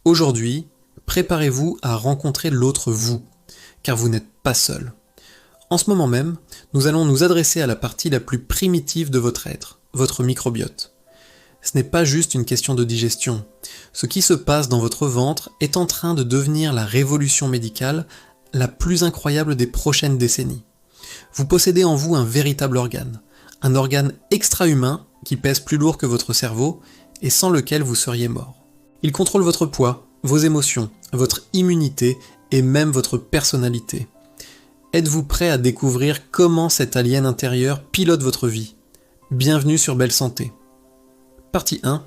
Aujourd'hui, préparez-vous à rencontrer l'autre vous, car vous n'êtes pas seul. En ce moment même, nous allons nous adresser à la partie la plus primitive de votre être, votre microbiote. Ce n'est pas juste une question de digestion. Ce qui se passe dans votre ventre est en train de devenir la révolution médicale la plus incroyable des prochaines décennies. Vous possédez en vous un véritable organe, un organe extra-humain qui pèse plus lourd que votre cerveau et sans lequel vous seriez mort. Il contrôle votre poids, vos émotions, votre immunité et même votre personnalité. Êtes-vous prêt à découvrir comment cet alien intérieur pilote votre vie ? Bienvenue sur Belle Santé. Partie 1.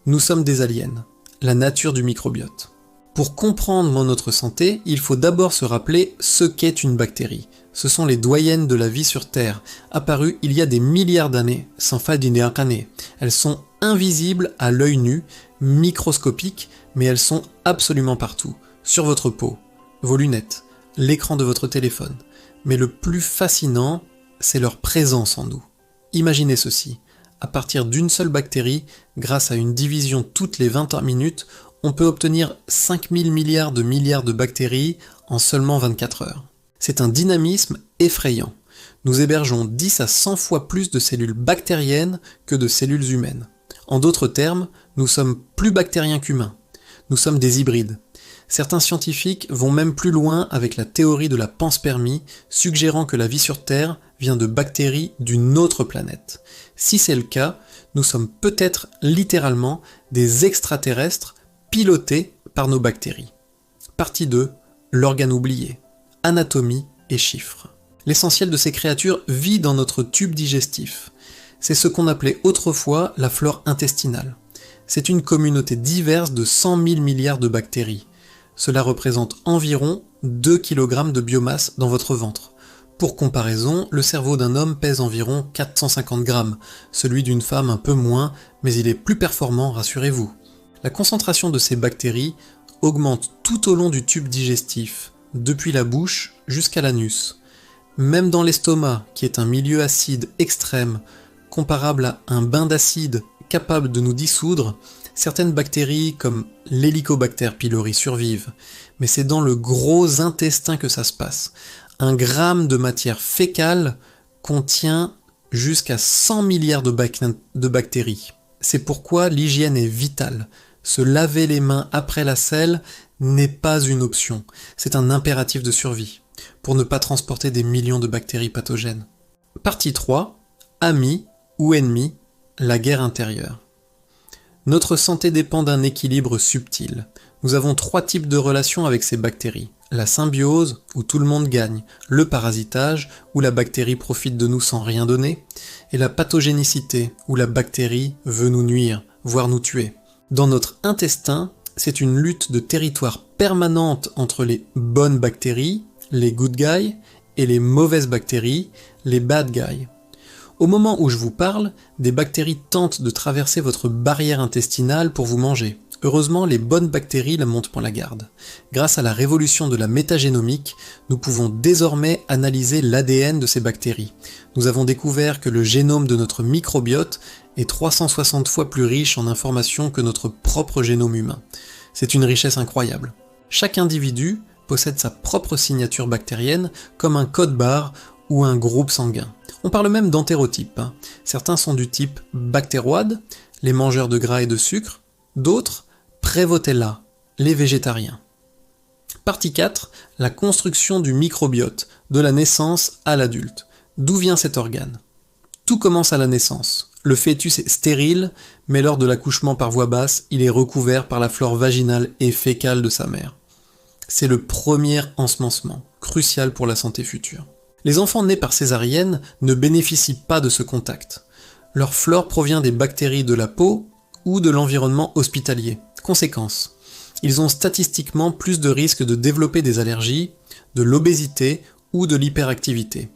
Nous sommes des aliens. La nature du microbiote. Pour comprendre notre santé, il faut d'abord se rappeler ce qu'est une bactérie. Ce sont les doyennes de la vie sur Terre, apparues il y a des milliards d'années, sans années. Elles sont invisibles à l'œil nu, microscopiques, mais elles sont absolument partout. Sur votre peau, vos lunettes, l'écran de votre téléphone. Mais le plus fascinant, c'est leur présence en nous. Imaginez ceci. À partir d'une seule bactérie, grâce à une division toutes les 20 minutes, on peut obtenir 5000 milliards de bactéries en seulement 24 heures. C'est un dynamisme effrayant. Nous hébergeons 10 à 100 fois plus de cellules bactériennes que de cellules humaines. En d'autres termes, nous sommes plus bactériens qu'humains. Nous sommes des hybrides. Certains scientifiques vont même plus loin avec la théorie de la panspermie, suggérant que la vie sur Terre vient de bactéries d'une autre planète. Si c'est le cas, nous sommes peut-être littéralement des extraterrestres pilotés par nos bactéries. Partie 2. L'organe oublié. Anatomie et chiffres. L'essentiel de ces créatures vit dans notre tube digestif. C'est ce qu'on appelait autrefois la flore intestinale. C'est une communauté diverse de 100 000 milliards de bactéries. Cela représente environ 2 kg de biomasse dans votre ventre. Pour comparaison, le cerveau d'un homme pèse environ 450 grammes, celui d'une femme un peu moins, mais il est plus performant, rassurez-vous. La concentration de ces bactéries augmente tout au long du tube digestif, depuis la bouche jusqu'à l'anus. Même dans l'estomac, qui est un milieu acide extrême, comparable à un bain d'acide capable de nous dissoudre, certaines bactéries comme l'Helicobacter pylori survivent, mais c'est dans le gros intestin que ça se passe. 1 gramme de matière fécale contient jusqu'à 100 milliards de bactéries. C'est pourquoi l'hygiène est vitale. Se laver les mains après la selle n'est pas une option, c'est un impératif de survie, pour ne pas transporter des millions de bactéries pathogènes. Partie 3. Amis ou ennemis, la guerre intérieure. Notre santé dépend d'un équilibre subtil. Nous avons 3 types de relations avec ces bactéries. La symbiose, où tout le monde gagne, le parasitage, où la bactérie profite de nous sans rien donner, et la pathogénicité, où la bactérie veut nous nuire, voire nous tuer. Dans notre intestin, c'est une lutte de territoire permanente entre les bonnes bactéries, les good guys, et les mauvaises bactéries, les bad guys. Au moment où je vous parle, des bactéries tentent de traverser votre barrière intestinale pour vous manger. Heureusement, les bonnes bactéries la montent pour la garde. Grâce à la révolution de la métagénomique, nous pouvons désormais analyser l'ADN de ces bactéries. Nous avons découvert que le génome de notre microbiote est 360 fois plus riche en informations que notre propre génome humain. C'est une richesse incroyable. Chaque individu possède sa propre signature bactérienne comme un code-barre ou un groupe sanguin. On parle même d'entérotypes. Certains sont du type bactéroïdes, les mangeurs de gras et de sucre, d'autres Prevotella, les végétariens. Partie 4. La construction du microbiote, de la naissance à l'adulte. D'où vient cet organe ? Tout commence à la naissance. Le fœtus est stérile, mais lors de l'accouchement par voie basse, il est recouvert par la flore vaginale et fécale de sa mère. C'est le premier ensemencement, crucial pour la santé future. Les enfants nés par césarienne ne bénéficient pas de ce contact. Leur flore provient des bactéries de la peau ou de l'environnement hospitalier. Conséquence, ils ont statistiquement plus de risques de développer des allergies, de l'obésité ou de l'hyperactivité.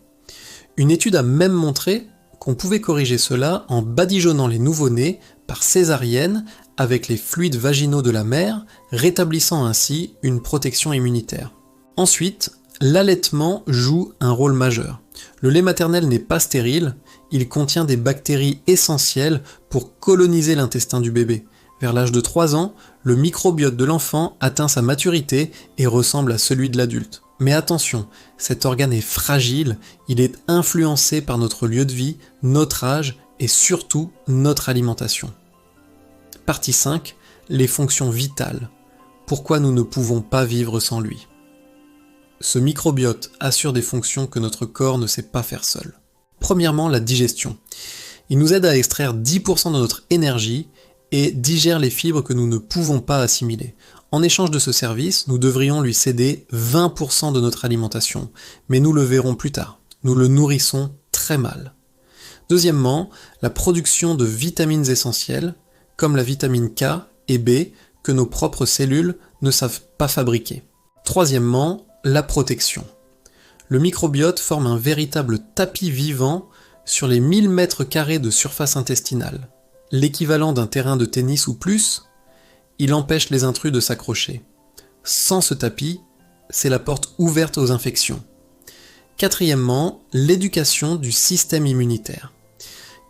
Une étude a même montré qu'on pouvait corriger cela en badigeonnant les nouveau-nés par césarienne avec les fluides vaginaux de la mère, rétablissant ainsi une protection immunitaire. Ensuite, l'allaitement joue un rôle majeur. Le lait maternel n'est pas stérile, il contient des bactéries essentielles pour coloniser l'intestin du bébé. Vers l'âge de 3 ans, Le microbiote de l'enfant atteint sa maturité et ressemble à celui de l'adulte. Mais attention, cet organe est fragile, il est influencé par notre lieu de vie, notre âge et surtout notre alimentation. Partie 5. Les fonctions vitales. Pourquoi nous ne pouvons pas vivre sans lui? Ce microbiote assure des fonctions que notre corps ne sait pas faire seul. Premièrement, la digestion. Il nous aide à extraire 10% de notre énergie et digère les fibres que nous ne pouvons pas assimiler. En échange de ce service, nous devrions lui céder 20% de notre alimentation, mais nous le verrons plus tard. Nous le nourrissons très mal. Deuxièmement, la production de vitamines essentielles, comme la vitamine K et B, que nos propres cellules ne savent pas fabriquer. Troisièmement, la protection. Le microbiote forme un véritable tapis vivant sur les 1000 mètres carrés de surface intestinale. L'équivalent d'un terrain de tennis ou plus, il empêche les intrus de s'accrocher. Sans ce tapis, c'est la porte ouverte aux infections. Quatrièmement, l'éducation du système immunitaire.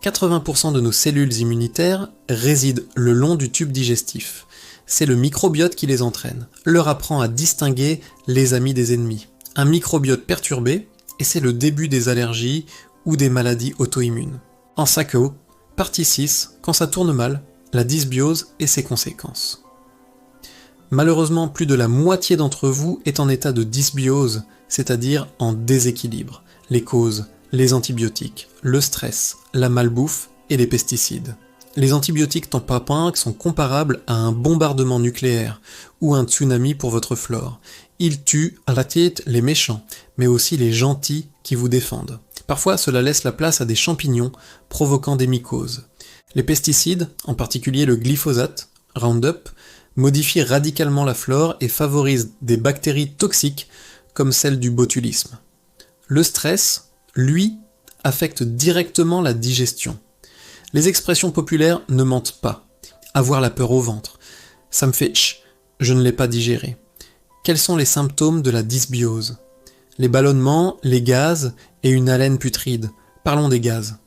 80% de nos cellules immunitaires résident le long du tube digestif. C'est le microbiote qui les entraîne, leur apprend à distinguer les amis des ennemis. Un microbiote perturbé, et c'est le début des allergies ou des maladies auto-immunes. En SACO, partie 6, quand ça tourne mal, la dysbiose et ses conséquences. Malheureusement, plus de la moitié d'entre vous est en état de dysbiose, c'est-à-dire en déséquilibre. Les causes, les antibiotiques, le stress, la malbouffe et les pesticides. Les antibiotiques tampapins sont comparables à un bombardement nucléaire ou un tsunami pour votre flore. Ils tuent à la tête les méchants, mais aussi les gentils qui vous défendent. Parfois, cela laisse la place à des champignons, provoquant des mycoses. Les pesticides, en particulier le glyphosate, Roundup, modifient radicalement la flore et favorisent des bactéries toxiques comme celle du botulisme. Le stress, lui, affecte directement la digestion. Les expressions populaires ne mentent pas. Avoir la peur au ventre. Ça me fait chut, je ne l'ai pas digéré. Quels sont les symptômes de la dysbiose? Les ballonnements, les gaz et une haleine putride. Parlons des gaz.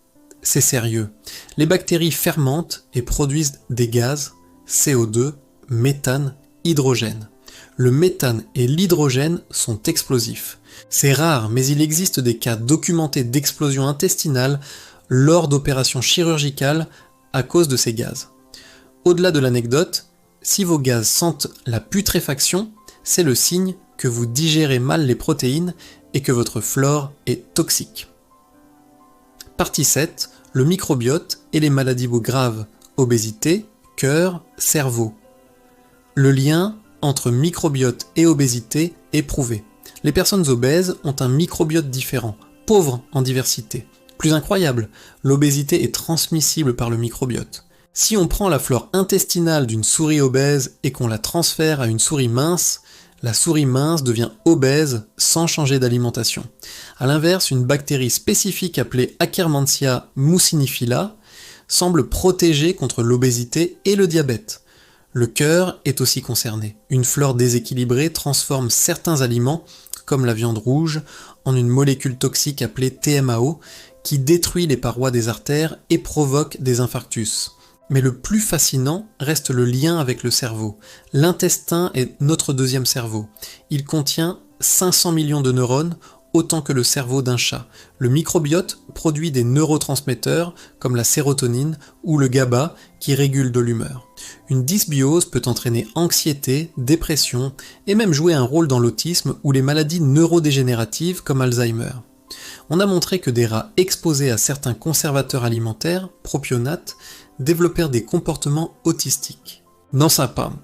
C'est sérieux. Les bactéries fermentent et produisent des gaz, CO2, méthane, hydrogène. Le méthane et l'hydrogène sont explosifs. C'est rare, mais il existe des cas documentés d'explosion intestinale lors d'opérations chirurgicales à cause de ces gaz. Au-delà de l'anecdote, si vos gaz sentent la putréfaction, c'est le signe que vous digérez mal les protéines et que votre flore est toxique. Partie 7, le microbiote et les maladies graves, obésité, cœur, cerveau. Le lien entre microbiote et obésité est prouvé. Les personnes obèses ont un microbiote différent, pauvre en diversité. Plus incroyable, l'obésité est transmissible par le microbiote. Si on prend la flore intestinale d'une souris obèse et qu'on la transfère à une souris mince, la souris mince devient obèse sans changer d'alimentation. A l'inverse, une bactérie spécifique appelée Akkermansia mucinifila semble protéger contre l'obésité et le diabète. Le cœur est aussi concerné. Une flore déséquilibrée transforme certains aliments, comme la viande rouge, en une molécule toxique appelée TMAO, qui détruit les parois des artères et provoque des infarctus. Mais le plus fascinant reste le lien avec le cerveau. L'intestin est notre deuxième cerveau. Il contient 500 millions de neurones, autant que le cerveau d'un chat. Le microbiote produit des neurotransmetteurs comme la sérotonine ou le GABA qui régulent de l'humeur. Une dysbiose peut entraîner anxiété, dépression et même jouer un rôle dans l'autisme ou les maladies neurodégénératives comme Alzheimer. On a montré que des rats exposés à certains conservateurs alimentaires, propionates, développèrent des comportements autistiques. Dans sa pomme.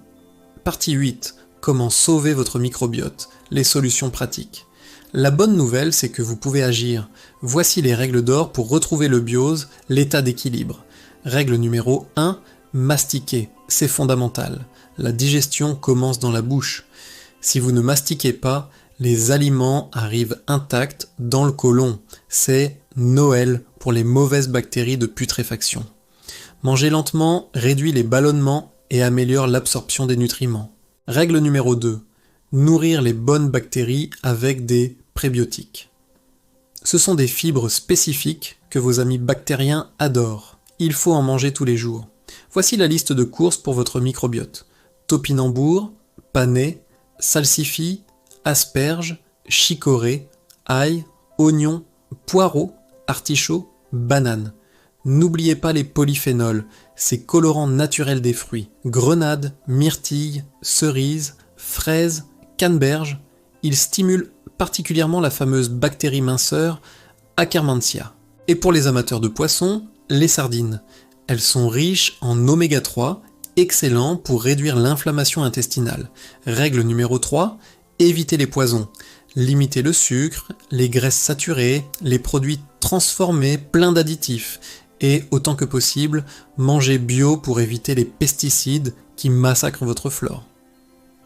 Partie 8. Comment sauver votre microbiote. Les solutions pratiques. La bonne nouvelle, c'est que vous pouvez agir. Voici les règles d'or pour retrouver le biose, l'état d'équilibre. Règle numéro 1. Mastiquer. C'est fondamental. La digestion commence dans la bouche. Si vous ne mastiquez pas, les aliments arrivent intacts dans le côlon. C'est Noël pour les mauvaises bactéries de putréfaction. Manger lentement réduit les ballonnements et améliore l'absorption des nutriments. Règle numéro 2. Nourrir les bonnes bactéries avec des prébiotiques. Ce sont des fibres spécifiques que vos amis bactériens adorent. Il faut en manger tous les jours. Voici la liste de courses pour votre microbiote. topinambour, panais, salsifis, asperges, chicorée, ail, oignons, poireaux, artichauts, bananes. N'oubliez pas les polyphénols, ces colorants naturels des fruits, grenades, myrtilles, cerises, fraises, canneberges. Ils stimulent particulièrement la fameuse bactérie minceur Akkermansia. Et pour les amateurs de poissons, les sardines. Elles sont riches en oméga 3, excellents pour réduire l'inflammation intestinale. Règle numéro 3, évitez les poisons. Limitez le sucre, les graisses saturées, les produits transformés pleins d'additifs. Et autant que possible, mangez bio pour éviter les pesticides qui massacrent votre flore.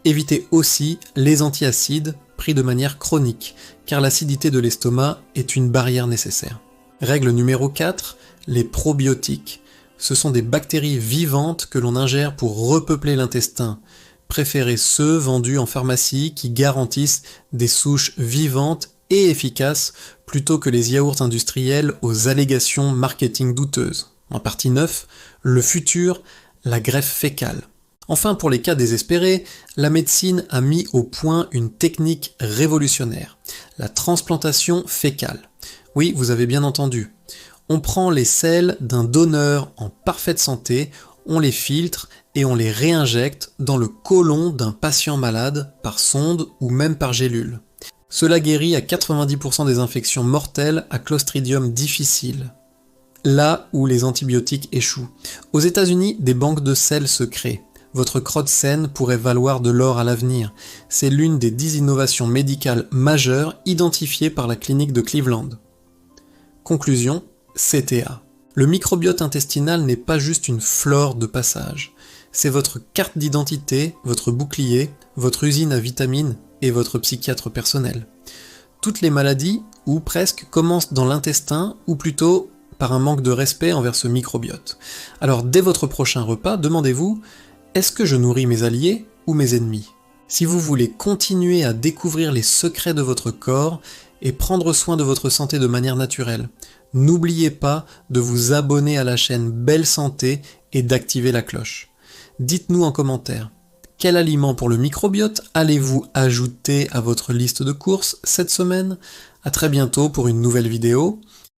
Évitez aussi les antiacides pris de manière chronique, car l'acidité de l'estomac est une barrière nécessaire. Règle numéro 4, les probiotiques. Ce sont des bactéries vivantes que l'on ingère pour repeupler l'intestin. Préférez ceux vendus en pharmacie qui garantissent des souches vivantes et efficaces plutôt que les yaourts industriels aux allégations marketing douteuses. En partie 9, le futur, la greffe fécale. Enfin, pour les cas désespérés, la médecine a mis au point une technique révolutionnaire, la transplantation fécale. Oui, vous avez bien entendu. On prend les selles d'un donneur en parfaite santé, on les filtre et on les réinjecte dans le côlon d'un patient malade par sonde ou même par gélule. Cela guérit à 90% des infections mortelles à Clostridium difficile, là où les antibiotiques échouent. Aux États-Unis, des banques de sel se créent. Votre crotte saine pourrait valoir de l'or à l'avenir. C'est l'une des 10 innovations médicales majeures identifiées par la clinique de Cleveland. Conclusion, CTA. Le microbiote intestinal n'est pas juste une flore de passage. C'est votre carte d'identité, votre bouclier, votre usine à vitamines et votre psychiatre personnel. Toutes les maladies, ou presque, commencent dans l'intestin, ou plutôt par un manque de respect envers ce microbiote. Alors dès votre prochain repas, demandez-vous: est-ce que je nourris mes alliés ou mes ennemis? Si vous voulez continuer à découvrir les secrets de votre corps et prendre soin de votre santé de manière naturelle, n'oubliez pas de vous abonner à la chaîne Belle Santé et d'activer la cloche. Dites-nous en commentaire, quel aliment pour le microbiote allez-vous ajouter à votre liste de courses cette semaine? À très bientôt pour une nouvelle vidéo.